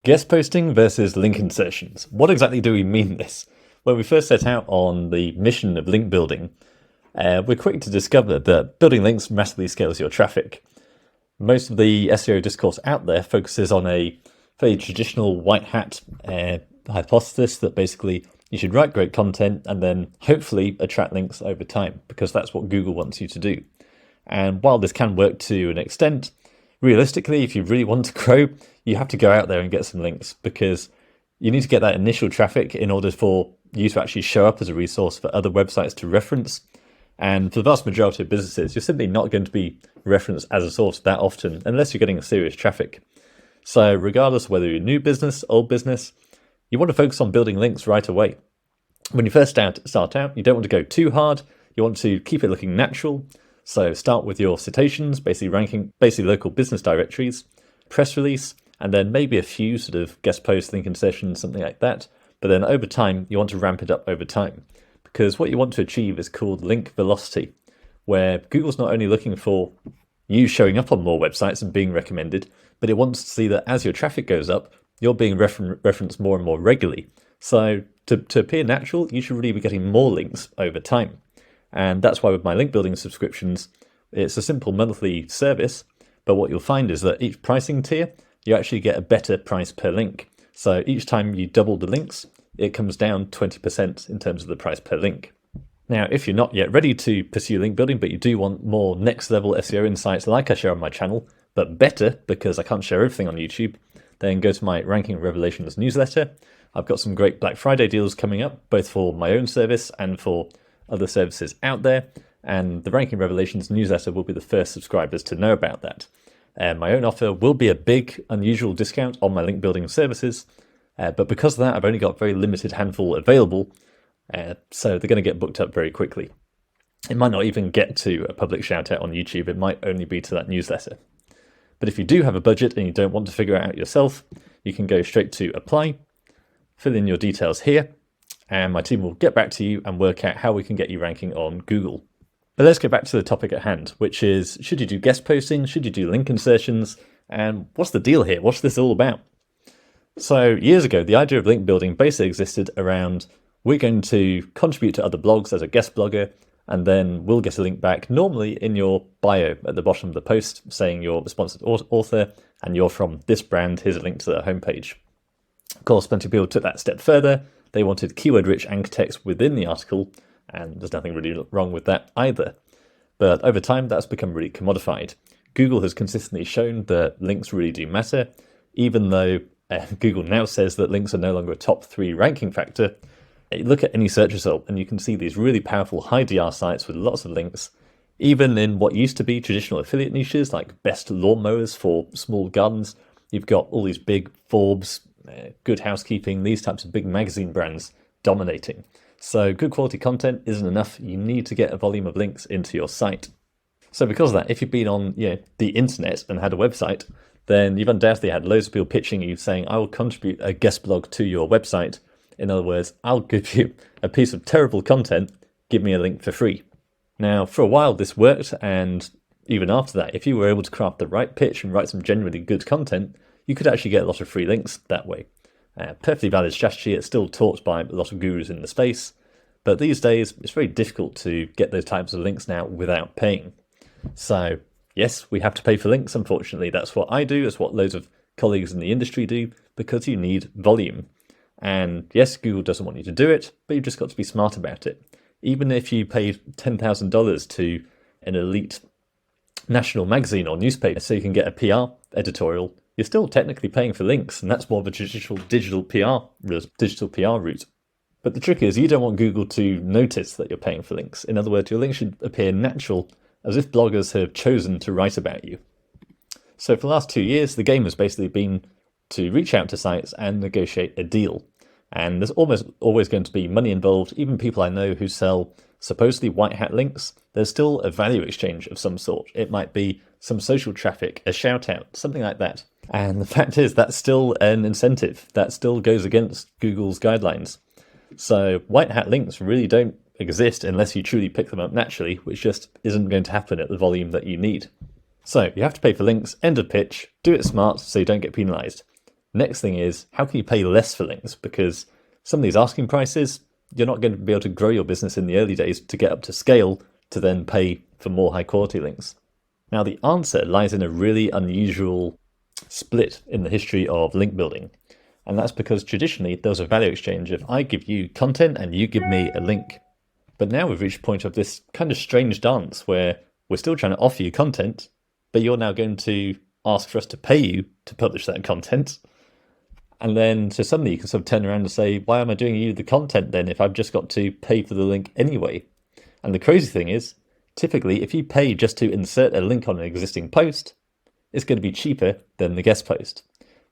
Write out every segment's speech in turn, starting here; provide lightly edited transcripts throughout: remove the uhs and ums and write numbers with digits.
Guest posting versus link insertions. What exactly do we mean this? When we first set out on the mission of link building, we're quick to discover that building links massively scales your traffic. Most of the SEO discourse out there focuses on a very traditional white hat hypothesis that basically you should write great content and then hopefully attract links over time, because that's what Google wants you to do. And while this can work to an extent, realistically, if you really want to grow, you have to go out there and get some links, because you need to get that initial traffic in order for you to actually show up as a resource for other websites to reference. And for the vast majority of businesses, you're simply not going to be referenced as a source that often unless you're getting a serious traffic. So regardless of whether you're new business, old business, you want to focus on building links right away. When you first start out, you don't want to go too hard. You want to keep it looking natural. So start with your citations, basically local business directories, press release, and then maybe a few sort of guest posts, link insertions, something like that. But then over time, you want to ramp it up over time, because what you want to achieve is called link velocity, where Google's not only looking for you showing up on more websites and being recommended, but it wants to see that as your traffic goes up, you're being referenced more and more regularly. So to appear natural, you should really be getting more links over time. And that's why with my link building subscriptions, it's a simple monthly service, but what you'll find is that each pricing tier, you actually get a better price per link. So each time you double the links, it comes down 20% in terms of the price per link. Now, if you're not yet ready to pursue link building, but you do want more next level SEO insights like I share on my channel, but better because I can't share everything on YouTube, then go to my Ranking Revelations newsletter. I've got some great Black Friday deals coming up, both for my own service and for other services out there. And the Ranking Revelations newsletter will be the first subscribers to know about that. My own offer will be a big, unusual discount on my link building services. But because of that, I've only got a very limited handful available. So they're going to get booked up very quickly. It might not even get to a public shout out on YouTube. It might only be to that newsletter. But if you do have a budget and you don't want to figure it out yourself, you can go straight to apply, fill in your details here, and my team will get back to you and work out how we can get you ranking on Google. But let's get back to the topic at hand, which is, should you do guest posting? Should you do link insertions? And what's the deal here? What's this all about? So years ago, the idea of link building basically existed around, we're going to contribute to other blogs as a guest blogger, and then we'll get a link back, normally in your bio at the bottom of the post, saying you're the sponsored author and you're from this brand, here's a link to their homepage. Of course, plenty of people took that step further. They wanted keyword-rich anchor text within the article, and there's nothing really wrong with that either. But over time, that's become really commodified. Google has consistently shown that links really do matter, even though Google now says that links are no longer a top 3 ranking factor. You look at any search result and you can see these really powerful high DR sites with lots of links, even in what used to be traditional affiliate niches like best lawnmowers for small gardens. You've got all these big Forbes, Good Housekeeping, these types of big magazine brands dominating. So good quality content isn't enough. You need to get a volume of links into your site. So because of that, if you've been on the internet and had a website, then you've undoubtedly had loads of people pitching you saying, I will contribute a guest blog to your website. In other words, I'll give you a piece of terrible content, give me a link for free. Now, for a while this worked, and even after that, if you were able to craft the right pitch and write some genuinely good content, you could actually get a lot of free links that way. Perfectly valid strategy. It's still taught by a lot of gurus in the space, but these days it's very difficult to get those types of links now without paying. So yes, we have to pay for links, unfortunately. That's what I do, it's what loads of colleagues in the industry do, because you need volume. And yes, Google doesn't want you to do it, but you've just got to be smart about it. Even if you paid $10,000 to an elite national magazine or newspaper so you can get a PR editorial, you're still technically paying for links, and that's more of a traditional digital PR route. But the trick is, you don't want Google to notice that you're paying for links. In other words, your links should appear natural, as if bloggers have chosen to write about you. So for the last 2 years, the game has basically been to reach out to sites and negotiate a deal. And there's almost always going to be money involved. Even people I know who sell supposedly white hat links, there's still a value exchange of some sort. It might be some social traffic, a shout out, something like that. And the fact is, that's still an incentive. That still goes against Google's guidelines. So white hat links really don't exist unless you truly pick them up naturally, which just isn't going to happen at the volume that you need. So you have to pay for links, end of pitch, do it smart so you don't get penalized. Next thing is, how can you pay less for links? Because some of these asking prices, you're not going to be able to grow your business in the early days to get up to scale to then pay for more high quality links. Now, the answer lies in a really unusual split in the history of link building. And that's because traditionally there was a value exchange of I give you content and you give me a link. But now we've reached a point of this kind of strange dance where we're still trying to offer you content, but you're now going to ask for us to pay you to publish that content. And then so suddenly you can sort of turn around and say, why am I doing you the content then if I've just got to pay for the link anyway? And the crazy thing is, typically if you pay just to insert a link on an existing post, it's going to be cheaper than the guest post.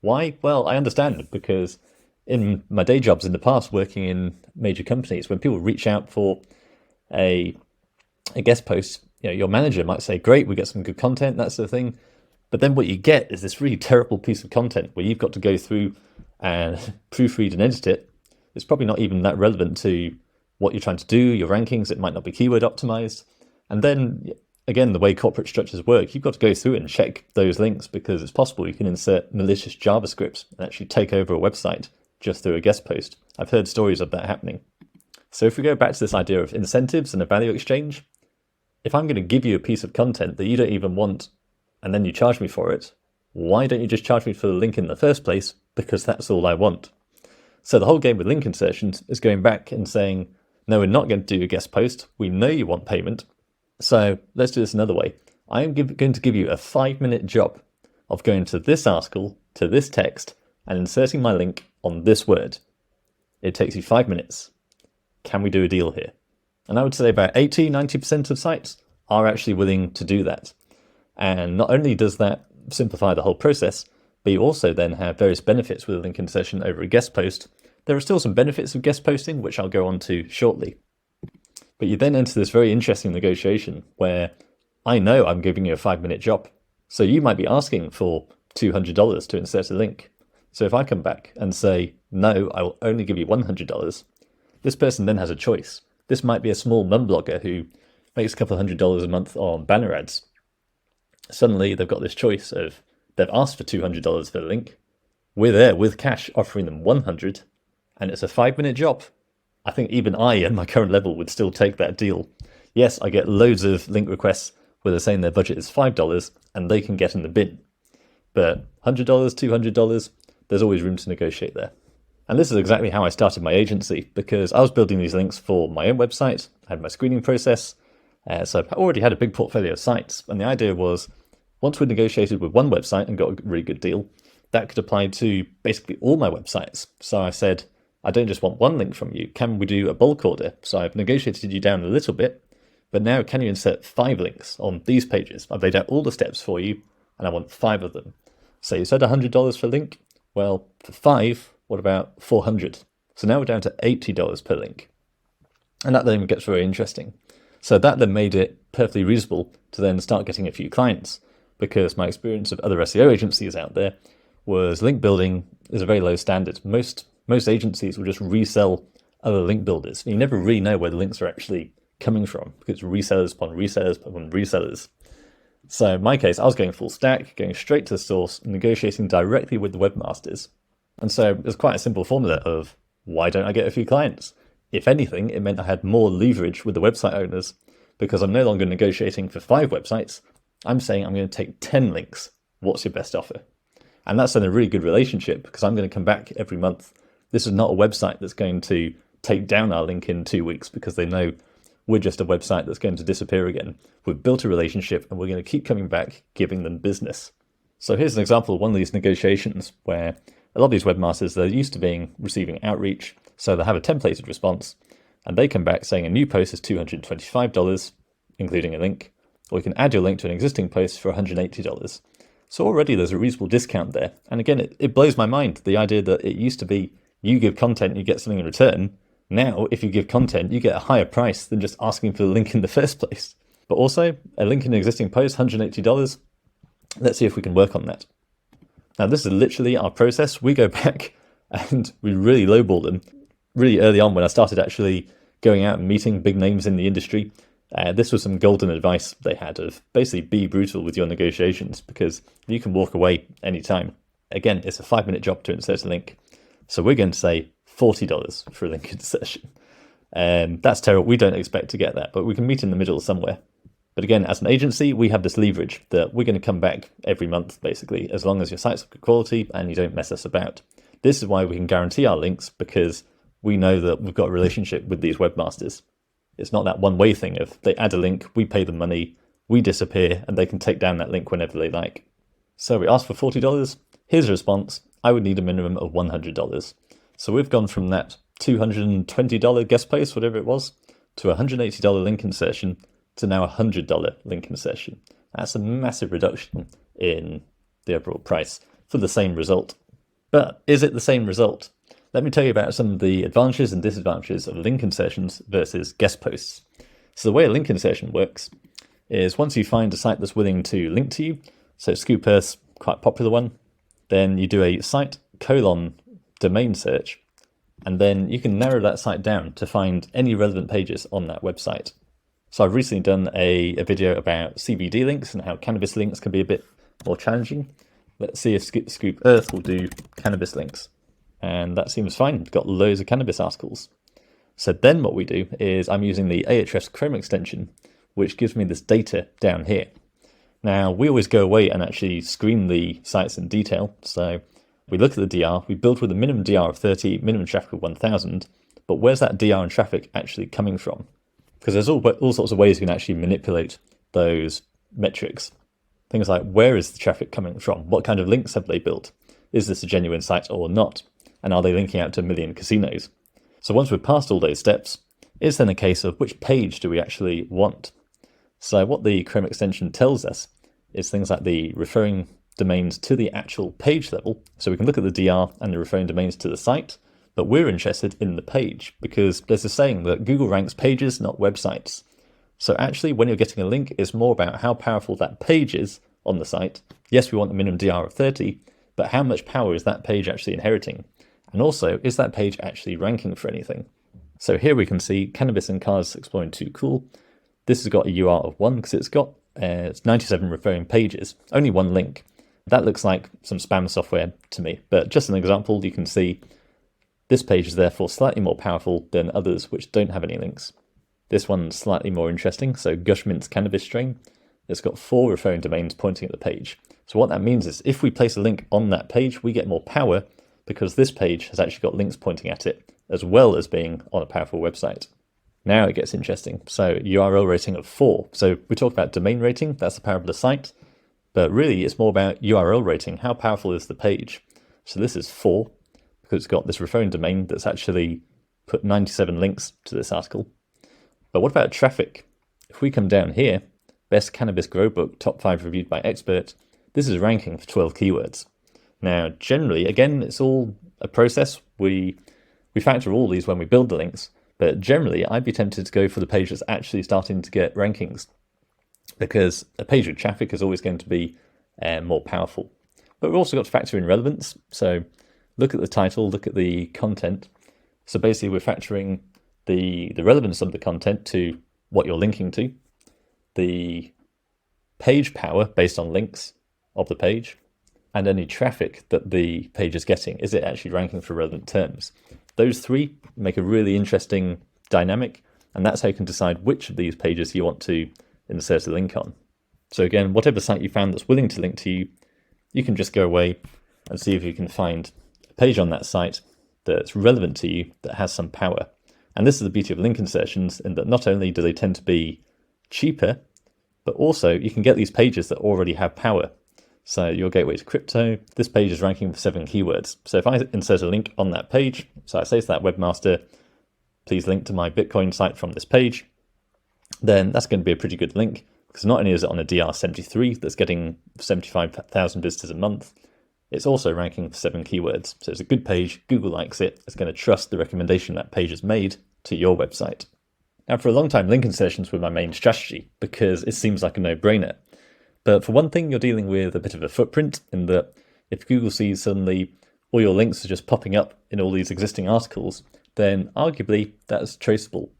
Why? Well, I understand, because in my day jobs in the past, working in major companies, when people reach out for a guest post, your manager might say, great, we get some good content, that sort of thing. But then what you get is this really terrible piece of content where you've got to go through and proofread and edit it. It's probably not even that relevant to what you're trying to do, your rankings. It might not be keyword optimized. And then again, the way corporate structures work, you've got to go through and check those links, because it's possible you can insert malicious JavaScript and actually take over a website just through a guest post. I've heard stories of that happening. So if we go back to this idea of incentives and a value exchange, if I'm going to give you a piece of content that you don't even want and then you charge me for it, why don't you just charge me for the link in the first place? Because that's all I want. So the whole game with link insertions is going back and saying, no, we're not going to do a guest post. We know you want payment. So let's do this another way. I am going to give you a 5-minute job of going to this article, to this text, and inserting my link on this word. It takes you 5 minutes. Can we do a deal here? And I would say about 80-90% of sites are actually willing to do that. And not only does that simplify the whole process, but you also then have various benefits with a link insertion over a guest post. There are still some benefits of guest posting, which I'll go on to shortly. But you then enter this very interesting negotiation where I know I'm giving you a 5-minute job. So you might be asking for $200 to insert a link. So if I come back and say, no, I will only give you $100, this person then has a choice. This might be a small mum blogger who makes a couple $100 a month on banner ads. Suddenly they've got this choice of, they've asked for $200 for the link. We're there with cash offering them $100, and it's a 5-minute job. I think even I, at my current level, would still take that deal. Yes, I get loads of link requests where they're saying their budget is $5 and they can get in the bin. But $100, $200, there's always room to negotiate there. And this is exactly how I started my agency, because I was building these links for my own website, I had my screening process, so I already had a big portfolio of sites. And the idea was, once we negotiated with one website and got a really good deal, that could apply to basically all my websites. So I said, I don't just want one link from you. Can we do a bulk order? So I've negotiated you down a little bit, but now can you insert 5 links on these pages? I've laid out all the steps for you, and I want 5 of them. So you said $100 per link. Well, for 5, what about 400? So now we're down to $80 per link. And that then gets very interesting. So that then made it perfectly reasonable to then start getting a few clients, because my experience of other SEO agencies out there was link building is a very low standard. Most agencies will just resell other link builders. You never really know where the links are actually coming from, because resellers upon resellers upon resellers. So in my case, I was going full stack, going straight to the source, negotiating directly with the webmasters. And so it was quite a simple formula of, why don't I get a few clients? If anything, it meant I had more leverage with the website owners, because I'm no longer negotiating for 5 websites. I'm saying I'm going to take 10 links. What's your best offer? And that's in a really good relationship, because I'm going to come back every month. This is not a website that's going to take down our link in 2 weeks because they know we're just a website that's going to disappear again. We've built a relationship and we're going to keep coming back, giving them business. So here's an example of one of these negotiations where a lot of these webmasters, they're used to receiving outreach. So they have a templated response and they come back saying a new post is $225, including a link, or you can add your link to an existing post for $180. So already there's a reasonable discount there. And again, it blows my mind, the idea that it used to be you give content, you get something in return. Now, if you give content, you get a higher price than just asking for the link in the first place. But also, a link in an existing post, $180. Let's see if we can work on that. Now, this is literally our process. We go back and we really lowball them. Really early on when I started actually going out and meeting big names in the industry, this was some golden advice they had of basically be brutal with your negotiations, because you can walk away anytime. Again, it's a 5-minute job to insert a link. So we're going to say $40 for a link insertion. That's terrible. We don't expect to get that, but we can meet in the middle somewhere. But again, as an agency, we have this leverage that we're going to come back every month, basically, as long as your site's of good quality and you don't mess us about. This is why we can guarantee our links, because we know that we've got a relationship with these webmasters. It's not that one-way thing of they add a link, we pay them money, we disappear, and they can take down that link whenever they like. So we asked for $40. Here's a response. I would need a minimum of $100. So we've gone from that $220 guest post, whatever it was, to a $180 link insertion, to now a $100 link insertion. That's a massive reduction in the overall price for the same result. But is it the same result? Let me tell you about some of the advantages and disadvantages of link insertions versus guest posts. So the way a link insertion works is once you find a site that's willing to link to you, so Scoop Earth's quite a popular one, then you do a site : domain search, and then you can narrow that site down to find any relevant pages on that website. So I've recently done a video about CBD links and how cannabis links can be a bit more challenging. Let's see if Scoop Earth will do cannabis links. And that seems fine. We've got loads of cannabis articles. So then what we do is I'm using the Ahrefs Chrome extension, which gives me this data down here. Now, we always go away and actually screen the sites in detail. So we look at the DR, we build with a minimum DR of 30, minimum traffic of 1,000. But where's that DR and traffic actually coming from? Because there's all sorts of ways you can actually manipulate those metrics. Things like, where is the traffic coming from? What kind of links have they built? Is this a genuine site or not? And are they linking out to 1 million casinos? So once we've passed all those steps, it's then a case of which page do we actually want? So what the Chrome extension tells us is things like the referring domains to the actual page level. So we can look at the DR and the referring domains to the site, but we're interested in the page because there's a saying that Google ranks pages, not websites. So actually, when you're getting a link, it's more about how powerful that page is on the site. Yes, we want a minimum DR of 30, but how much power is that page actually inheriting? And also, is that page actually ranking for anything? So here we can see Cannabis and Cars Exploring 2 Cool. This has got a UR of 1 because it's got 97 referring pages, only one link. That looks like some spam software to me, but just an example, you can see this page is therefore slightly more powerful than others which don't have any links. This one's slightly more interesting, so Gushmint's cannabis strain. It's got 4 referring domains pointing at the page. So what that means is if we place a link on that page, we get more power because this page has actually got links pointing at it, as well as being on a powerful website. Now it gets interesting. So URL rating of 4. So we talk about domain rating, that's the power of the site, but really it's more about URL rating. How powerful is the page? So this is 4, because it's got this referring domain that's actually put 97 links to this article. But what about traffic? If we come down here, Best Cannabis Grow Book, top 5 reviewed by expert, this is ranking for 12 keywords. Now, generally, again, it's all a process. We factor all these when we build the links, but generally, I'd be tempted to go for the page that's actually starting to get rankings, because a page with traffic is always going to be more powerful. But we've also got to factor in relevance. So look at the title, look at the content. So basically, we're factoring the relevance of the content to what you're linking to, the page power based on links of the page, and any traffic that the page is getting. Is it actually ranking for relevant terms? Those 3 make a really interesting dynamic, and that's how you can decide which of these pages you want to insert a link on. So again, whatever site you found that's willing to link to you, you can just go away and see if you can find a page on that site that's relevant to you, that has some power. And this is the beauty of link insertions, in that not only do they tend to be cheaper, but also you can get these pages that already have power. So your gateway to crypto, this page is ranking for 7 keywords. So if I insert a link on that page, so I say to that webmaster, please link to my Bitcoin site from this page, then that's going to be a pretty good link, because not only is it on a DR73 that's getting 75,000 visitors a month, it's also ranking for 7 keywords. So it's a good page, Google likes it, it's going to trust the recommendation that page has made to your website. Now, for a long time, link insertions were my main strategy because it seems like a no-brainer. But for one thing, you're dealing with a bit of a footprint in that if Google sees suddenly all your links are just popping up in all these existing articles, then arguably that's traceable.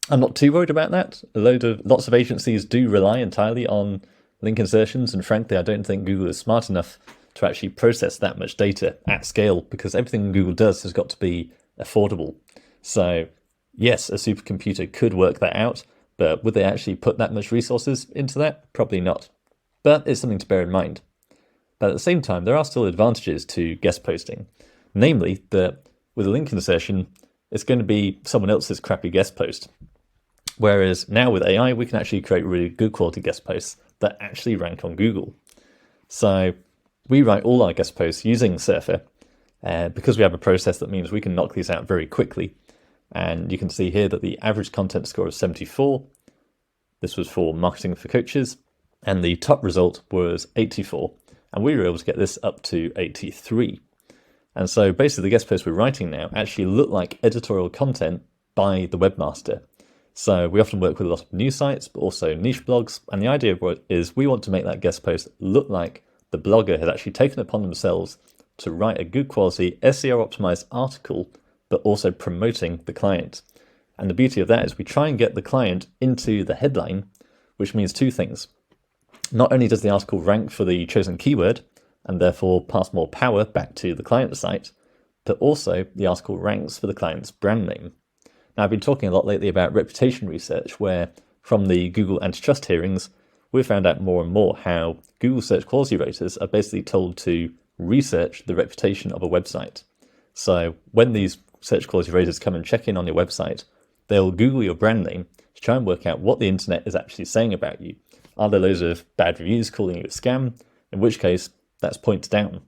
I'm not too worried about that. Lots of agencies do rely entirely on link insertions, and frankly, I don't think Google is smart enough to actually process that much data at scale, because everything Google does has got to be affordable. So yes, a supercomputer could work that out, but would they actually put that much resources into that? Probably not. But it's something to bear in mind. But at the same time, there are still advantages to guest posting, namely that with a link insertion, it's going to be someone else's crappy guest post. Whereas now with AI, we can actually create really good quality guest posts that actually rank on Google. So we write all our guest posts using Surfer because we have a process that means we can knock these out very quickly. And you can see here that the average content score is 74. This was for marketing for coaches. And the top result was 84. And we were able to get this up to 83. And so basically the guest posts we're writing now actually look like editorial content by the webmaster. So we often work with a lot of news sites, but also niche blogs. And the idea is we want to make that guest post look like the blogger has actually taken upon themselves to write a good quality SEO optimized article, but also promoting the client. And the beauty of that is we try and get the client into the headline, which means two things. Not only does the article rank for the chosen keyword and therefore pass more power back to the client site, but also the article ranks for the client's brand name. Now, I've been talking a lot lately about reputation research, where from the Google antitrust hearings, we've found out more and more how Google search quality raters are basically told to research the reputation of a website. So when these search quality raters come and check in on your website, they'll Google your brand name to try and work out what the internet is actually saying about you. Are there loads of bad reviews calling you a scam? In which case, that's points down.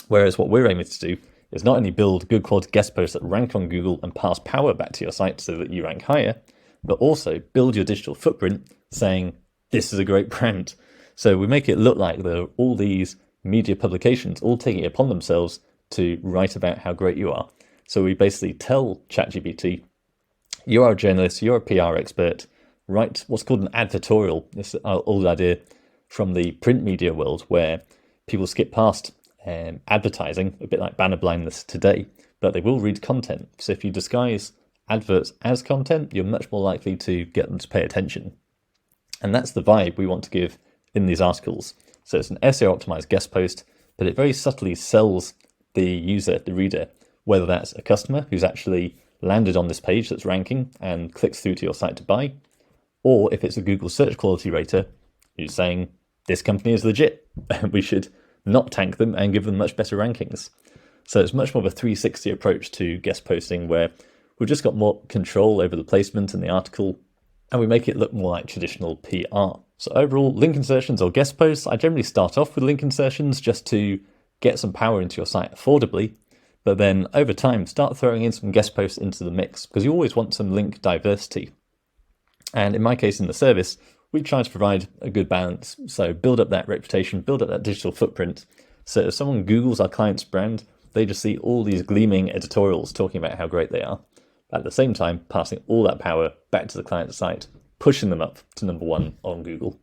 Whereas what we're aiming to do is not only build good quality guest posts that rank on Google and pass power back to your site so that you rank higher, but also build your digital footprint saying, this is a great brand. So we make it look like there are all these media publications all taking it upon themselves to write about how great you are. So we basically tell ChatGPT, you are a journalist, you're a PR expert, write what's called an advertorial. This is an old idea from the print media world where people skip past advertising, a bit like banner blindness today, but they will read content. So if you disguise adverts as content, you're much more likely to get them to pay attention. And that's the vibe we want to give in these articles. So it's an SEO optimized guest post, but it very subtly sells the user, the reader, whether that's a customer who's actually landed on this page that's ranking and clicks through to your site to buy, or if it's a Google search quality rater who's saying, this company is legit, we should not tank them and give them much better rankings. So it's much more of a 360 approach to guest posting where we've just got more control over the placement and the article, and we make it look more like traditional PR. So overall, link insertions or guest posts, I generally start off with link insertions just to get some power into your site affordably, but then over time start throwing in some guest posts into the mix because you always want some link diversity. And in my case in the service, we try to provide a good balance. So build up that reputation, build up that digital footprint. So if someone Googles our client's brand, they just see all these gleaming editorials talking about how great they are. At the same time, passing all that power back to the client site, pushing them up to number one on Google.